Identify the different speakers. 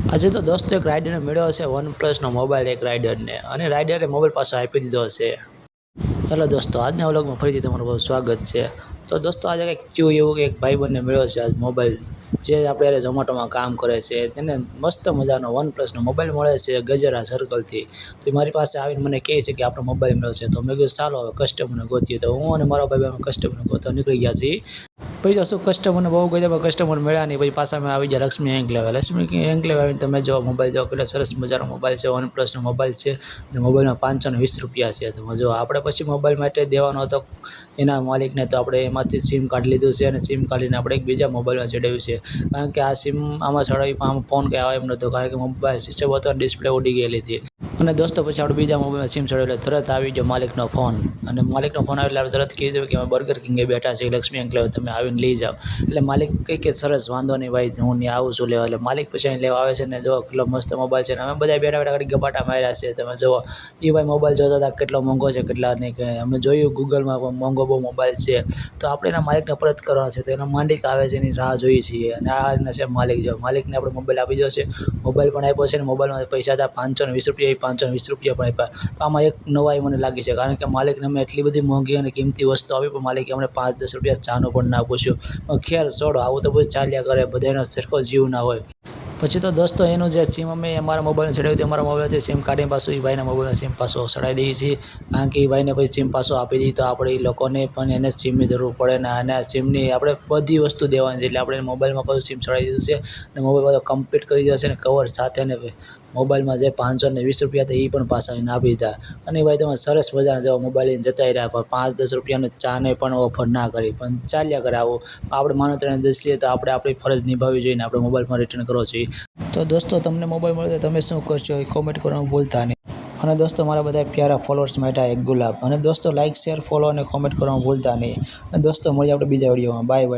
Speaker 1: આજે તો દોસ્તો એક રાઇડરને મળ્યો હશે OnePlusનો મોબાઈલ એક રાઇડરને, અને રાઇડરે મોબાઈલ પાછો આપી દીધો હશે. હેલો દોસ્તો, આજના વ્લોગમાં ફરીથી તમારું બહુ સ્વાગત છે. તો દોસ્તો આજે કંઈક થયું એવું કે એક ભાઈબંધને મળ્યો છે આજ મોબાઈલ, જે આપણે ઝોમેટોમાં કામ કરે છે. તેને મસ્ત મજાનો OnePlusનો મોબાઈલ મળે છે ગજેરા સર્કલથી. તો એ મારી પાસે આવીને મને કહે છે કે આપણો મોબાઈલ મળ્યો છે. તો મેં કીધું ચાલો હવે કસ્ટમરને ગોતીએ. તો હું અને મારો ભાઈ કસ્ટમરને ગોતવા નીકળી ગયા છીએ. પછી તો શું, કસ્ટમરને બહુ ગયો પણ કસ્ટમર મળ્યા નહીં. પછી પાછા અમે આવી ગયા લક્ષ્મી એન્કલેવ આવીને તમે જો મોબાઈલ જો કેટલો સરસ મજાનો મોબાઈલ છે, OnePlusનો મોબાઈલ છે. અને મોબાઈલમાં 520 રૂપિયા છે. તમે જો આપણે પછી મોબાઈલ માટે દેવાનો હતો એના માલિકને, તો આપણે એમાંથી સિમ કાઢી લીધું છે, અને સિમ કાઢીને આપણે એક બીજા મોબાઈલમાં ચડાવ્યું છે. કારણ કે આ સિમ આમાં ચડાવી આમાં ફોન કંઈ આવે એમ નહોતો, કારણ કે મોબાઈલ સિસ્ટમ હતો અને ડિસ્પ્લે ઉડી ગયેલી હતી. અને દોસ્તો પછી આપણે બીજા મોબાઈલમાં સિમ ચડાવ્યું એટલે તરત આવી ગયો માલિકનો ફોન. અને માલિકનો ફોન આવે એટલે આપણે તરત કીધું કે અમે બર્ગર કિંગે બેઠા છીએ લક્ષ્મી એન્કલેવ, તમે આવીને લઈ જાઓ. એટલે માલિક કહે કે સરસ, વાંધો નહીં ભાઈ, હું ત્યાં આવું છું લેવા. એટલે માલિક પછી અહીં લેવા આવે છે. ને જો કેટલો મસ્ત મોબાઈલ છે. ને અમે બધા બેઠા બેઠા ઘડી ગપાટા માર્યા છે. તમે જુઓ, એ ભાઈ મોબાઈલ જોતા હતા કેટલો મોંઘો છે કેટલા નહીં, કે અમે જોયું ગૂગલમાં પણ મોંઘો બહુ મોબાઈલ છે. તો આપણે એના માલિકને પરત કરવાનો છે. તો એના માલિક આવે છે, એની રાહ જોઈએ છીએ. અને આ એના છે માલિક. જો માલિકને આપણે મોબાઈલ આપી દીધો છે, મોબાઈલ પણ આપ્યો છે. અને મોબાઈલમાં પૈસા હતા 520 રૂપિયા, એ 520 રૂપિયા પણ આપ્યા. તો આમાં એક નવાઈ મને લાગી છે, કારણ કે માલિકને અમે એટલી બધી મોંઘી અને કિંમતી વસ્તુ આપી, પણ માલિકે અમને 5-10 રૂપિયા ચાનું પણ ના પૂછ્યું. ખેર છોડો, આવું તો બધું ચાલ્યા કરે, બધાનો સરખો જીવ ના હોય. પછી તો દોસ્તો એનું જે સિમ અમે અમારા મોબાઈલને ચડાવ્યું હતું, અમારા મોબાઈલથી સિમ કાઢીને પાછું એ ભાઈના મોબાઈલમાં સિમ પાછો ચડાવી દઈએ છીએ. કારણ કે એ ભાઈને પછી સિમ પાછો આપી દઈએ તો આપણે એ લોકોને પણ એને સિમની જરૂર પડે ને, અને આ સિમની આપણે બધી વસ્તુ દેવાની છે. એટલે આપણે મોબાઈલમાં પાછું સિમ ચડાવી દીધું છે, અને મોબાઈલ પાછો કમ્પ્લીટ કરી દીધો છે, ને કવર સાથે. ને મોબાઈલમાં જે 520 રૂપિયા હતા એ પણ પાછા એને આપી દીધા. અને ભાઈ તમે સરસ મજાના જો મોબાઈલ લઈને જતા રહ્યા, પણ 5-10 રૂપિયાનો ચાને પણ ઓફર ના કરી, પણ ચાલ્યા કરે આવું. આપણે માનો 10 લઈએ તો આપણે આપણી ફરજ નિભાવવી જોઈએ ને આપણે મોબાઈલમાં રિટર્ન કરવો જોઈએ. તો દોસ્તો તમને મોબાઈલ મળે તો તમે શું કરશો એ કોમેન્ટ કરવાનું ભૂલતા નહીં. અને દોસ્તો મારા બધા પ્યારા ફોલોઅર્સ માટે એક ગુલાબ. અને દોસ્તો લાઇક, શેર, ફોલો અને કોમેન્ટ કરવાનું ભૂલતા નહીં. અને દોસ્તો મળીએ આપણે બીજા વિડીયોમાં. Bye bye.